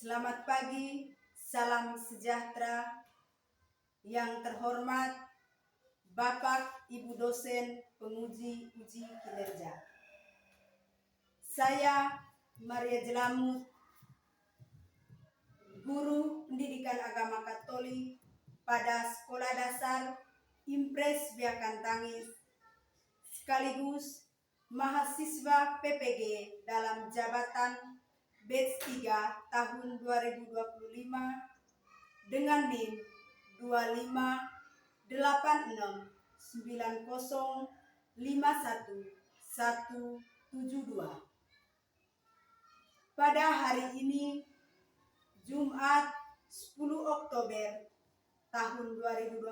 Selamat pagi, salam sejahtera. Yang terhormat Bapak Ibu dosen penguji uji kinerja. Saya Maria Jelamut, guru pendidikan agama Katolik pada Sekolah Dasar Impres Biakan Tangis, sekaligus mahasiswa PPG dalam jabatan batch 3 tahun 2025 dengan NIM 25809051172. Pada hari ini, Jumat 10 Oktober tahun 2025,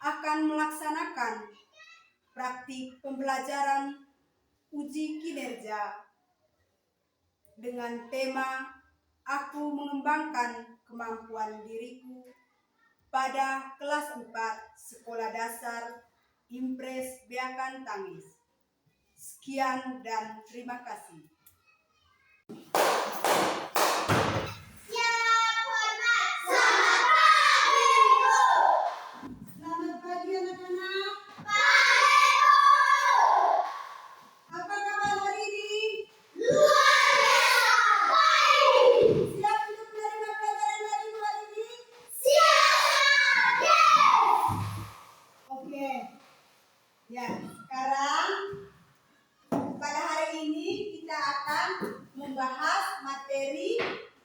akan melaksanakan praktik pembelajaran uji kinerja dengan tema Aku Mengembangkan Kemampuan Diriku pada kelas 4 Sekolah Dasar Impres Biakan Tangis. Sekian dan terima kasih. Ya, sekarang pada hari ini kita akan membahas materi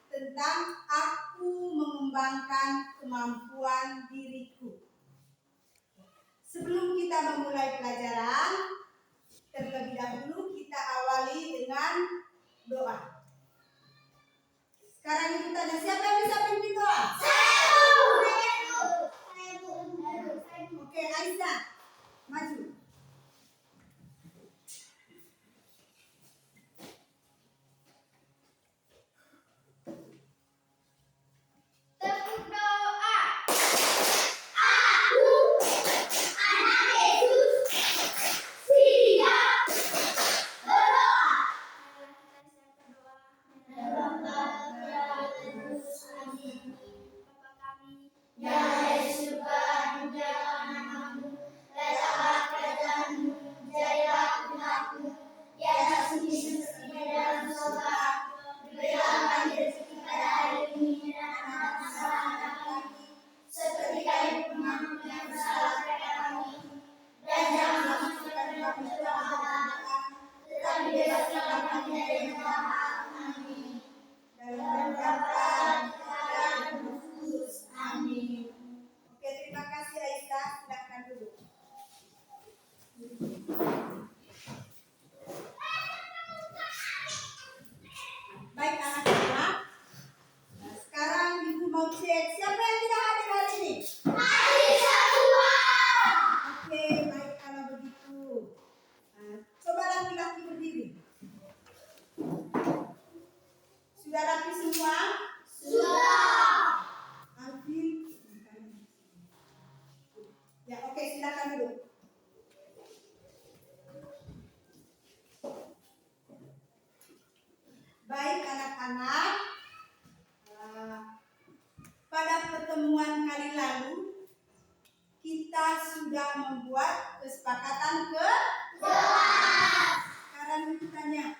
tentang aku mengembangkan kemampuan diriku. Sebelum kita memulai pelajaran, terlebih dahulu kita awali dengan doa. Sekarang ibu tanya, siapa yang bisa pimpin doa? Oke, Aisyah, maju. Baik anak-anak, nah, sekarang ibu mau cek siapa yang tidak hadir hari ini? Hadir semua. Oke, baik kalau begitu. Nah, coba laki-laki berdiri. Sudah rapi semua? Sudah. Alvin. Ya, oke, silakan dulu. Baik anak-anak, pada pertemuan kali lalu kita sudah membuat kesepakatan kelas. Sekarang kita tanya,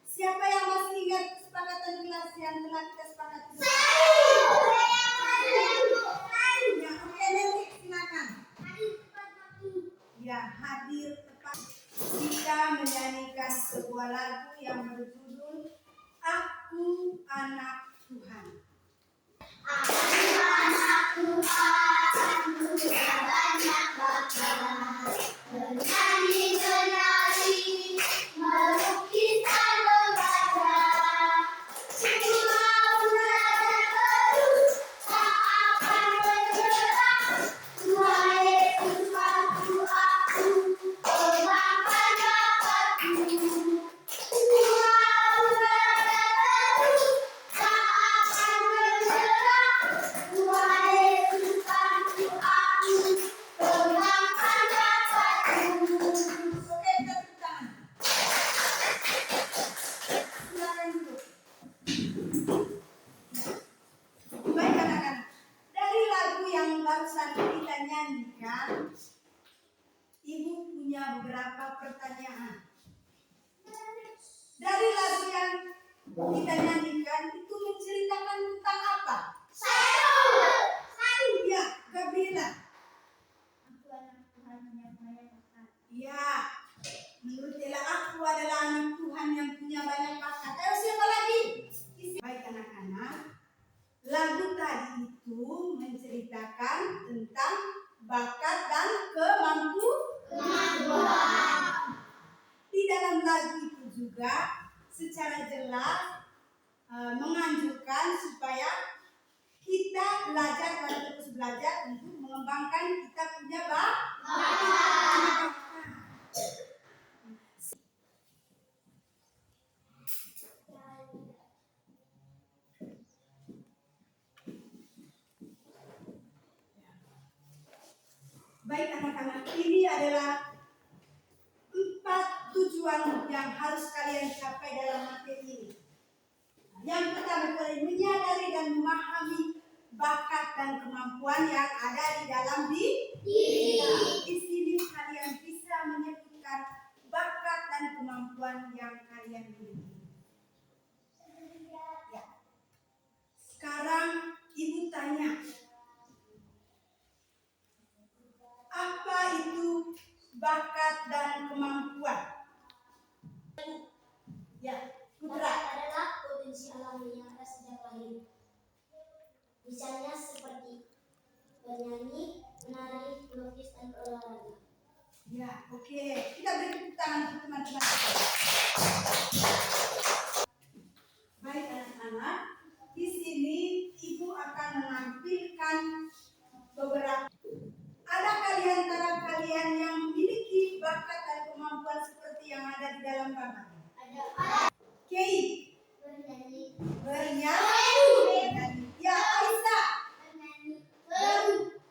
siapa yang masih ingat kesepakatan kelas yang telah kita sepakati? Ya, oke, nanti silakan. Ya, hadir tepat. Kita menyanyikan sebuah lagu yang berjudul Aku Anak Tuhan. Aku anak Tuhan, punya banyak bakat, bernyanyi, melukis dan membaca. Ku mau belajar terus, tak akan menyerah. Tuhan Yesus bantu aku, kembangkan bakatku. Tuhan Yesus bantu aku, kembangkan kita nyanyikan itu menceritakan tentang apa? Ya, Gabriela. Aku anak Tuhan yang banyak bakat. Ya, menurut Ella aku adalah anak Tuhan yang punya banyak bakat. Ayo siapa lagi? Baik anak-anak, lagu tadi itu menceritakan tentang bakat dan kemampuan. Di dalam lagu itu juga secara jelas menganjurkan supaya kita belajar dan terus belajar untuk mengembangkan kita punya bakat. Baik anak-anak, ini adalah 4 tujuan yang harus kalian capai dalam materi ini. Yang pertama, kalian menyadari dan memahami bakat dan kemampuan yang ada di dalam diri. Di sini kalian bisa menyebutkan bakat dan kemampuan yang kalian miliki. Ya. Sekarang ibu tanya, apa itu bakat dan kemampuan? Ya, Putra. Bakat adalah potensi alami yang ada sejak lahir. Misalnya seperti bernyanyi, menari, melukis, dan berolahraga. Ya, oke. Kita beri tepuk tangan untuk teman-teman kita. Baik anak-anak, di sini ibu akan menampilkan beberapa. Adakah di antara kalian yang memiliki bakat dan kemampuan seperti yang ada di dalam gambar? Ada Kei, bernyanyi, bernyanyi. Ya, Aisyah. bernyanyi,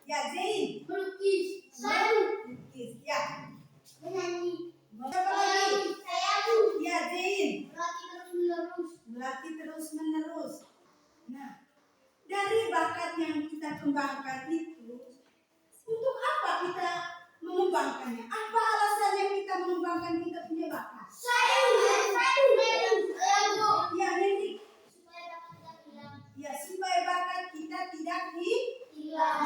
Ya, Zain. melukis, Lukis. Ya. bernyanyi, Siapa lagi? saya Ya, Zain. melatih terus-menerus. Melatih terus-menerus. Nah, dari bakat yang kita kembangkan itu, untuk apa kita mengembangkannya? Apa alasannya kita mengembangkan kita punya bakat? Ya, Nenek. Supaya dapat tidak hilang. Ya, supaya bakat kita tidak Hilang.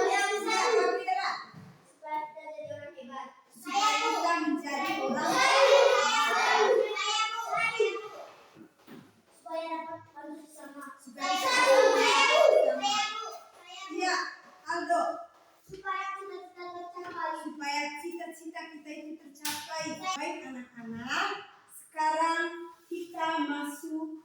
Ya, Gabriela. Supaya kita jadi orang hebat. Supaya kita menjadi orang Supaya dapat maju bersama. Ya, Aldo. Supaya cita-cita tercapai. Supaya cita-cita kita itu tercapai. Baik anak-anak, sekarang kita masuk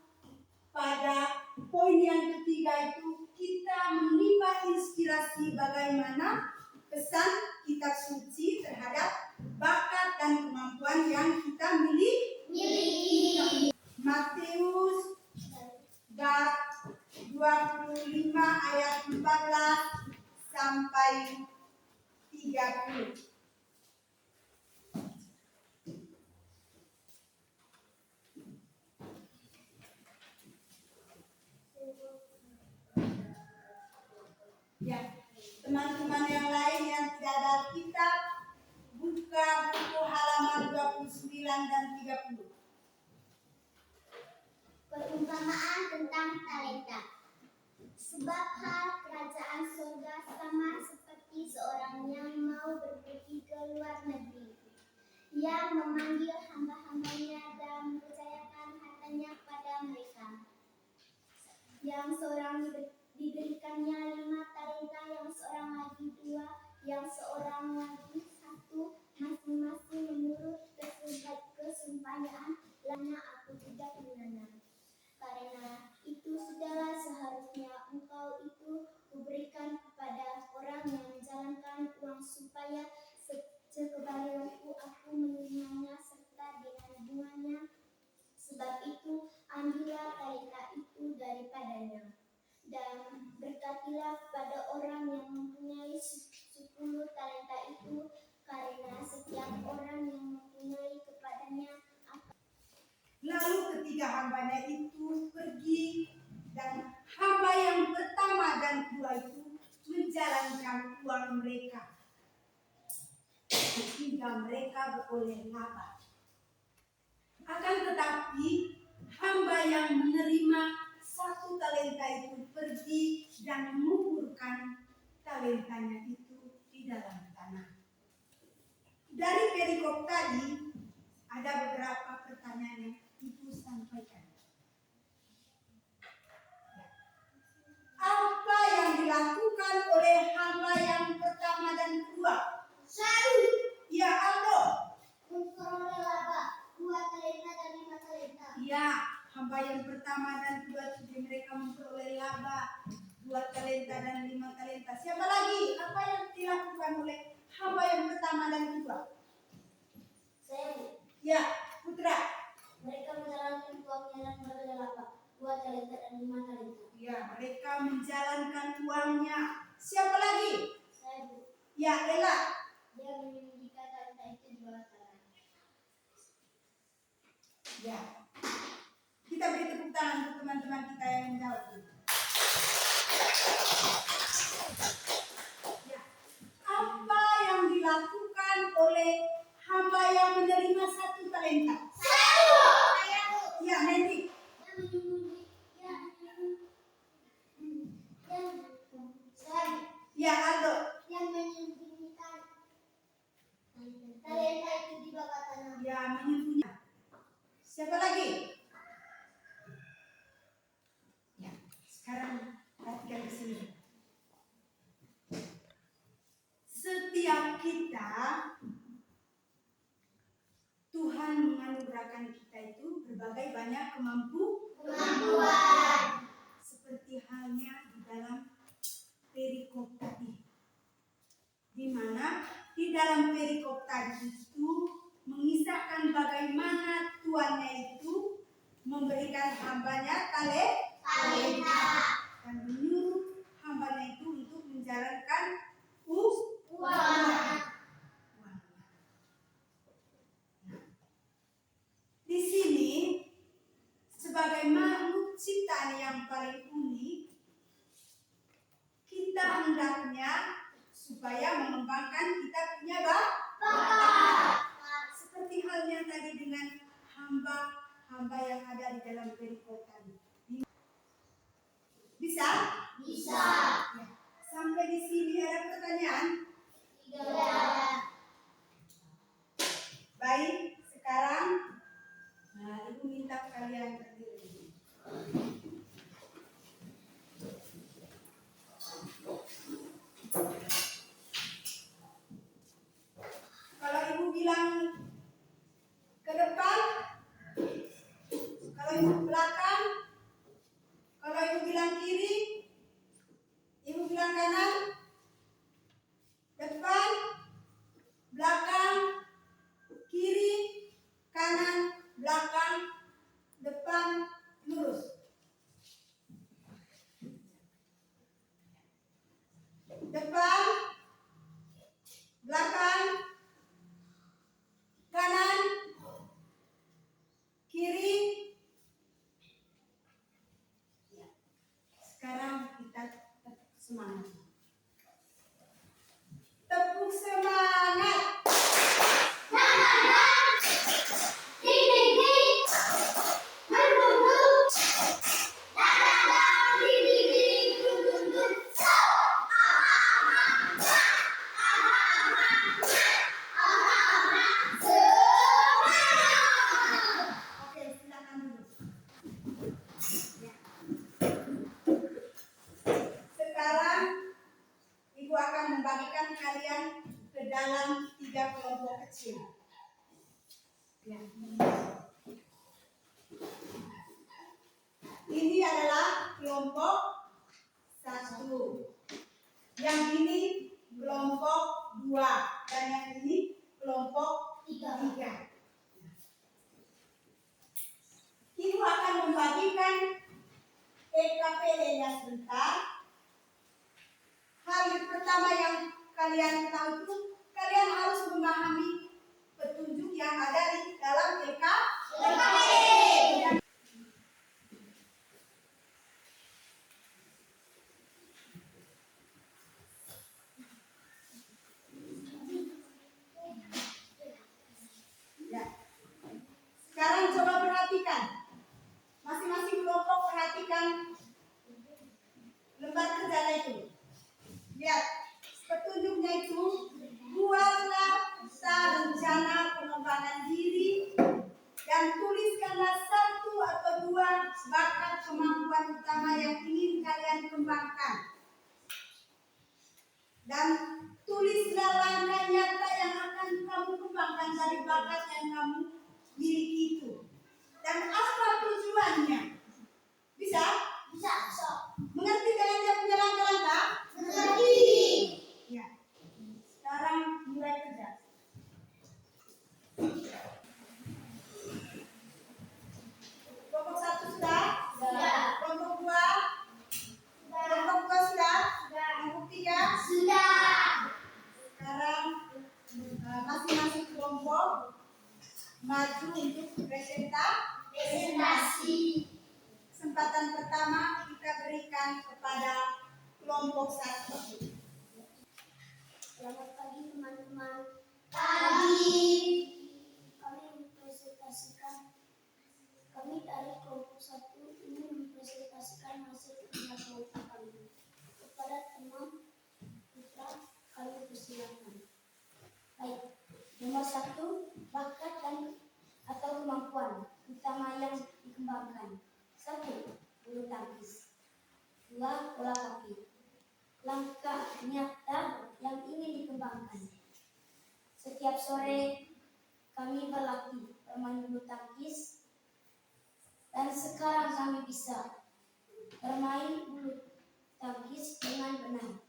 pada poin yang ketiga, itu kita menimba inspirasi bagaimana pesan kitab suci terhadap bakat dan kemampuan yang kita miliki. Matius bab 25 ayat 14 sampai 30. Ya, teman-teman yang lain yang tidak ada kitab, buka buku halaman 29 dan 30. Perumpamaan tentang talenta. Sebab hal kerajaan surga sama seperti seorang yang mau pergi ke luar negeri. Ia memanggil hamba-hambanya dan mempercayakan hartanya pada mereka. Yang seorang diberikannya 5 talenta, yang seorang lagi 2, yang seorang lagi 1, masing-masing menurut kesumpahnya. Lana aku tidak menanam. Karena itu sudahlah seharusnya engkau itu kuberikan kepada orang yang menjalankan uang, supaya sekembalianku aku menerimanya serta dengan bunganya. Sebab itu ambillah talenta itu daripadanya, dan berkatilah kepada orang yang mempunyai 10 talenta itu, karena setiap orang yang mempunyai kepadanya. Lalu ketiga hambanya itu pergi, dan hamba yang pertama dan kedua itu menjalankan uang mereka hingga mereka beroleh laba. Akan tetapi hamba yang menerima 1 talenta itu pergi dan menguburkan talentanya itu di dalam tanah. Dari perikop tadi ada beberapa pertanyaan yang Ibu sampaikan. Apa yang dilakukan oleh hamba yang pertama dan kedua? Ya, Aldo. Memperoleh laba 2 talenta dan 5 talenta. Ya, hamba yang pertama dan kedua itu mereka memperoleh laba 2 talenta dan 5 talenta. Siapa lagi? Apa yang dilakukan oleh hamba yang pertama dan kedua? Saya, Bu. Ya, Putra. Mereka menjalankan uangnya dan memperoleh laba 2 talenta dan 5 talenta. Ya, mereka menjalankan uangnya. Siapa lagi? Saya, Bu. Ya, Ella. Dia menyembunyikan talenta itu di bawah tanah. Ya. Kita beri tepuk tangan untuk teman-teman kita yang menjawab. Ya. Apa yang dilakukan oleh hamba yang menerima 1 talenta? Saya, Bu. Ya, Nanti. Ya, Aldo. Yang menyembunyikan talenta itu di bawah tanah. Ya, menyembunyikan. Siapa lagi? Ya, sekarang perhatikan di sini. Setiap kita, Tuhan menganugerahkan kita itu berbagai banyak kemampuan. Seperti halnya di dalam perikop tadi. Di mana di dalam perikop tadi itu mengisahkan bagaimana tuannya itu memberikan hambanya talenta dan menyuruh hambanya itu untuk menjalankan uangnya. Di sini sebagai makhluk ciptaan yang paling unik, kita hendaknya supaya mengembangkan kita punya bakat. Seperti halnya tadi dengan hamba yang ada di dalam perikop tadi. Bisa? Bisa. Ya. Sampai di sini ada pertanyaan? Tidak. Baik, sekarang Ibu minta kalian berdiri. Kalau Ibu bilang ke depan, kalau Ibu belakang, kalau Ibu bilang kiri, Ibu bilang kanan, depan, belakang, kiri, kanan, belakang, depan, lurus. Depan, belakang, kanan, kiri. Ya. Sekarang kita tepuk semangat. Tepuk semangat. Oke, silakan dulu. Ya. Sekarang Ibu akan membagikan kalian ke dalam 3 kelompok kecil. Ya. Ini adalah kelompok 1. Yang ini kelompok 2 dan yang ini kelompok 3. Ibu akan membagikan EKPD-nya sebentar. Hal pertama yang kalian tahu itu kalian harus memahami petunjuk yang ada di dalam EKPD. Ya. Sekarang coba perhatikan. kemampuan utama yang ingin kalian kembangkan. Dan tulislah langkah nyata yang akan kamu kembangkan dari bakat yang kamu miliki itu. Dan apa tujuannya? Bisa? Bisa, so. Mengerti dengan dia punya langkah-langkah? Mengerti. Ya. Sekarang mulai kerja. Kelompok 1 sudah? Sudah. Kelompok 2? Kelompok 2 sudah? Kelompok 3? Sudah. Sekarang masing-masing kelompok maju untuk presentasi. Kesempatan pertama kita berikan kepada kelompok 1. Selamat pagi teman-teman. Pagi. Kami dari kelompok 1 ingin mempresentasikan hasil kerja kelompok kami. Kepada teman kita kami persilakan. Baik, nomor 1, bakat dan atau kemampuan utama yang dikembangkan. 1, bulu tangkis. 2, bola kaki. Langkah nyata yang ingin dikembangkan. Setiap sore kami berlatih bermain bulu tangkis dan sekarang kami bisa bermain bulu tangkis dengan benar.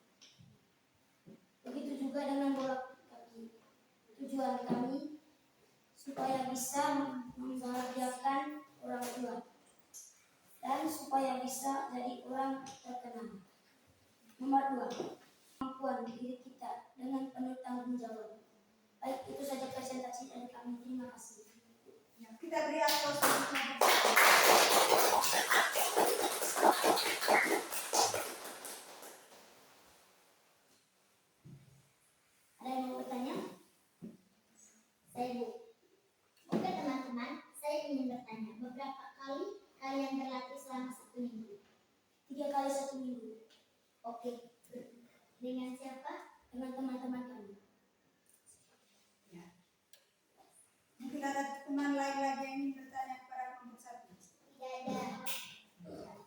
Begitu juga dengan bola kaki. Tujuan kami supaya bisa membahagiakan orang tua dan supaya bisa jadi orang terkenal. Nomor 2, kemampuan diri kita dengan penuh tanggung jawab. Baik, itu saja presentasi dari kami. Terima kasih. Ya, kita beri aplaus untuk Ada yang mau bertanya? Saya Bu. Oke teman-teman, saya ingin bertanya. Beberapa kali kalian berlatih selama 1 minggu? 3 kali 1 minggu. Oke. Dengan siapa? Dengan teman-teman kami. ya. Mungkin ada teman lain lagi yang ingin bertanya kepada kelompok 1. Tidak ada.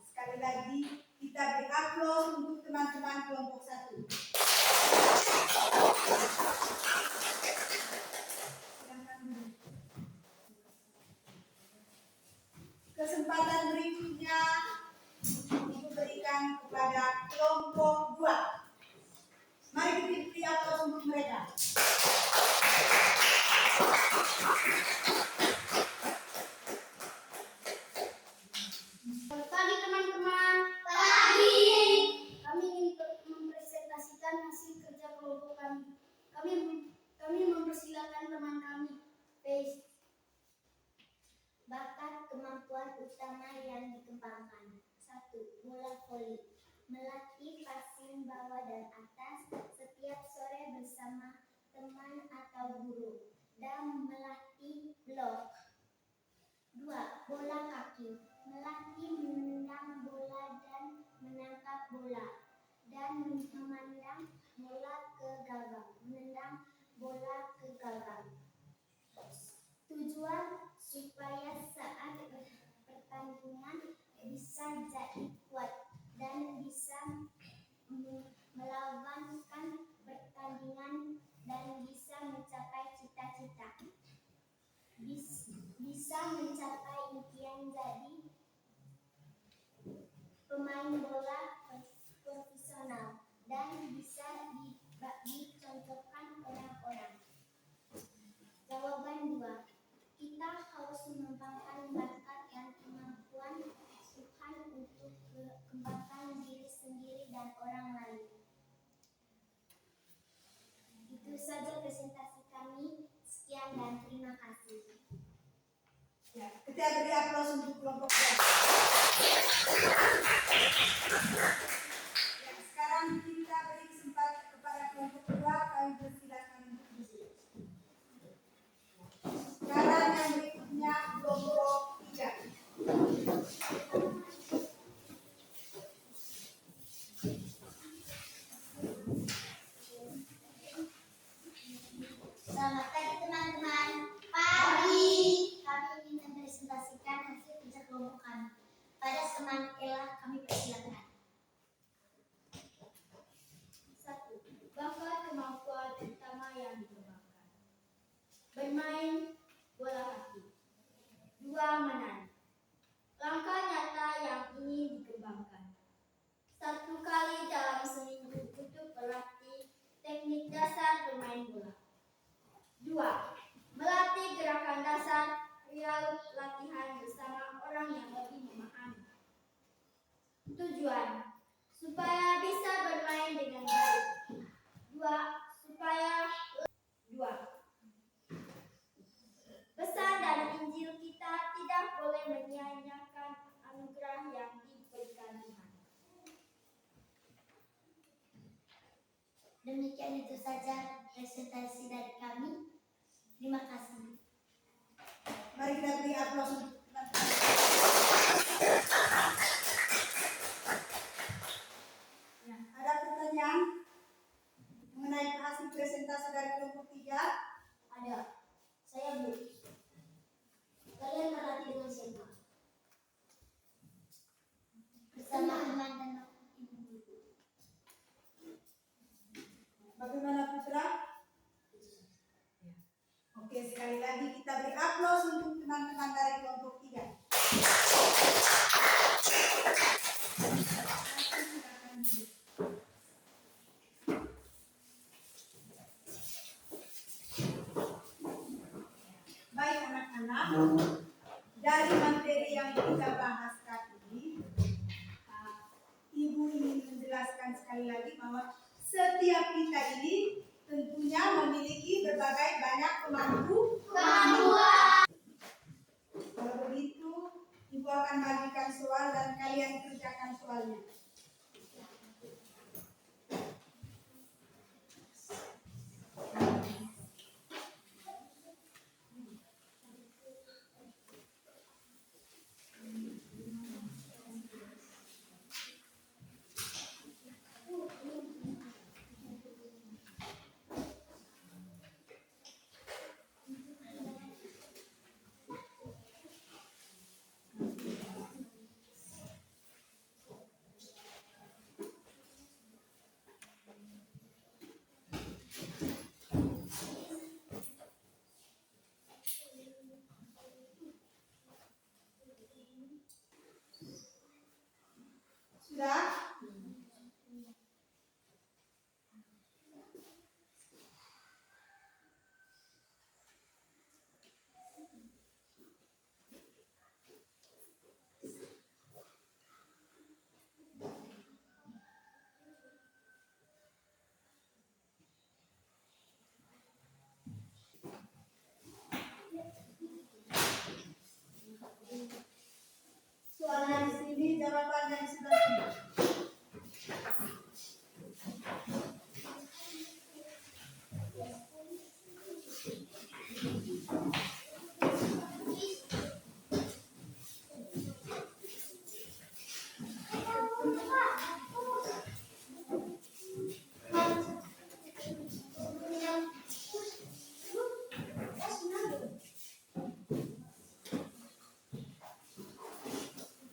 Sekali lagi kita beri aplaus untuk teman-teman kelompok 1. Silakan dulu. Kesempatan berikutnya diberikan kepada kelompok 2. Mari kita beri aplaus untuk mereka. Selamat pagi teman-teman. Pagi. Kami ingin mempresentasikan hasil kerja kelompok kami. Kami mempersilakan teman kami. Face. Bakat kemampuan utama yang dikembangkan. 1, bola voli. Melatih passing bawah dan atas setiap sore bersama teman atau guru dan melatih blok. 2, bola kaki. Melatih menendang bola dan menangkap bola dan memandang bola ke gawang. Menendang bola ke gawang. Tujuan supaya saat pertandingan bisa jadi kuat dan bisa melawankan pertandingan dan bisa mencapai cita-cita. Bisa mencapai impian jadi pemain bola profesional dan bisa dicontohkan orang-orang. Jawaban 2. Kita harus mengembangkan bakat dan kemampuan Tuhan untuk kembangkan diri sendiri dan orang lain. Itu saja presentasi kami. Sekian dan terima kasih. Ya, kita beri aplaus untuk kelompok 2. Ya, sekarang kita beri kesempatan kepada kelompok 2. Kami persilakan untuk duduk. Sekarang yang berikutnya kelompok 3. Selamat pagi teman-teman. Pagi. Kami ingin mempresentasikan hasil kerja kelompok kami. Pada kebersamaan Ella kami persilakan. 1. Bakat kemampuan utama yang dikembangkan. Bermain bola kaki. 2. Menari. Langkah nyata yang ingin dikembangkan. 1 kali dalam seminggu untuk berlatih teknik dasar bermain bola. 2. Melatih gerakan dasar real latihan bersama orang yang lebih memahami. Tujuan supaya bisa bermain dengan baik. 2. Pesan dari Injil kita tidak boleh menyia-nyiakan anugerah yang diberikan Tuhan. Demikian itu saja presentasi dari kami. Terima kasih. Mari kita beri aplaus untuk ya, ada pertanyaan mengenai hasil presentasi dari kelompok 3? Ada. Saya belum. Kalian berlatih dengan siapa? Bersama teman dan ibu guru. Bagaimana Putra? Oke, sekali lagi kita beri aplaus untuk teman-teman dari kelompok 3. Baik anak-anak, dari materi yang kita bahas kali ini, Ibu ingin menjelaskan sekali lagi bahwa setiap kita ini tentunya memiliki berbagai banyak kemampuan. Kalau begitu, Ibu akan bagikan soal dan kalian kerjakan soalnya. Sudah? Soalnya di sini, jawabannya di sebelah sini.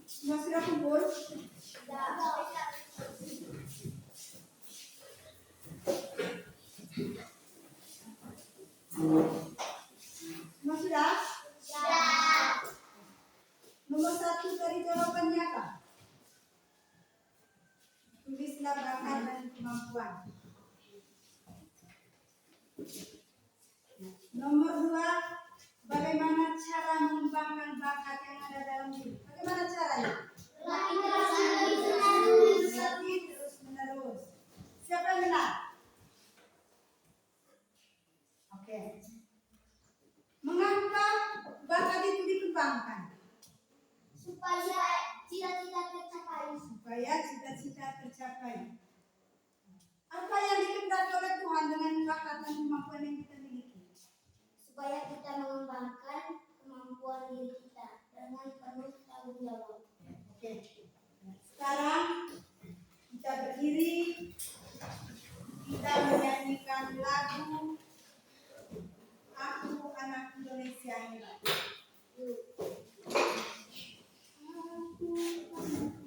Semua sudah kumpul? Semua sudah? Nomor 1 dari jawabannya apa? Tulislah bakat dan kemampuan. Nomor 2, bagaimana cara mengembangkan bakat yang ada dalam diri? Bagaimana caranya? Berlatih terus menerus. Siapa yang benar? Oke. Mengapa bakat itu dikembangkan? Supaya cita-cita tercapai. Supaya cita-cita tercapai. Apa yang dikehendaki oleh Tuhan dengan bakat dan kemampuan yang kita miliki? Supaya kita mengembangkan kemampuan diri kita dengan penuh tanggung jawab. Oke. Sekarang kita berdiri, kita menyanyikan lagu Aku Anak Indonesia Hebat. Aku anak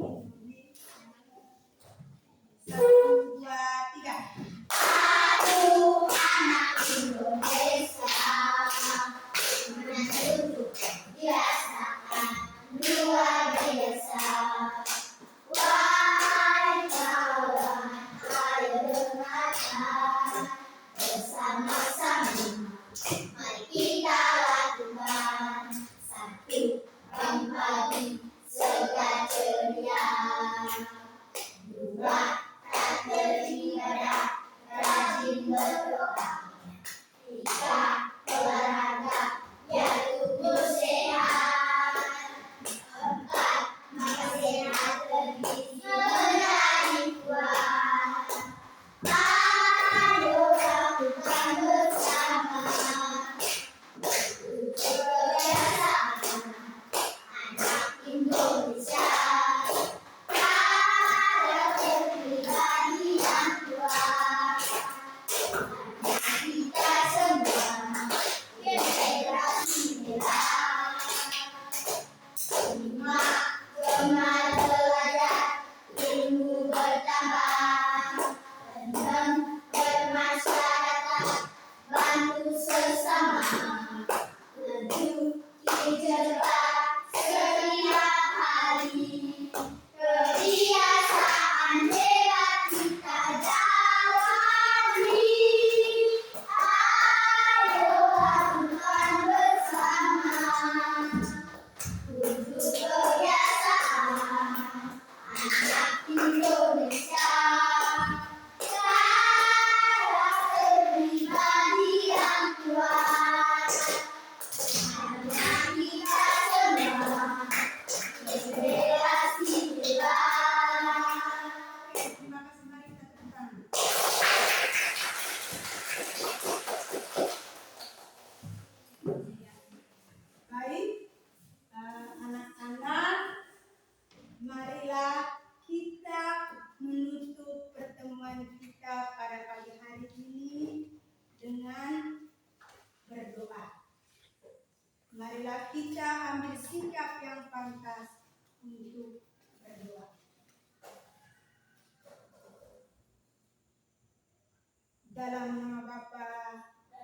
Indonesia, karakter pribadi yang kuat. Marilah kita semua berbela sila. Terima kasih, mari kita tepuk tangan. Baik, anak-anak, marilah kita menutup pertemuan kita pada pagi hari ini dengan berdoa. Marilah kita ambil sikap yang pantas untuk berdoa. Dalam nama Bapa,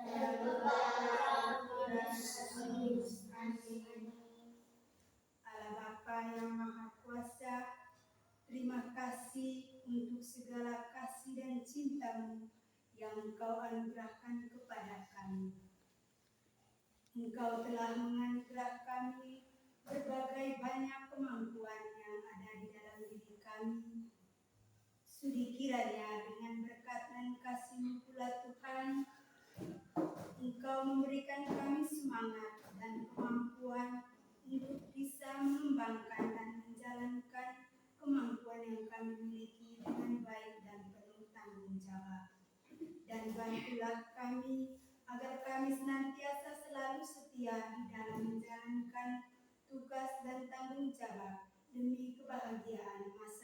dalam nama Allah Bapa yang Maha Kuasa, terima kasih untuk segala kasih dan cinta-Mu yang Engkau anugerahkan kepada kami. Engkau telah menganugerah kami berbagai banyak kemampuan yang ada di dalam diri kami. Sudi kiranya dengan berkat dan kasih-Mu pula Tuhan, Engkau memberikan kami semangat dan kemampuan untuk bisa mengembangkan dan menjalankan kemampuan yang kami miliki dengan baik dan penuh tanggung jawab. Dan bantulah kami agar kami senantiasa selalu setia di dalam menjalankan tugas dan tanggung jawab demi kebahagiaan masyarakat.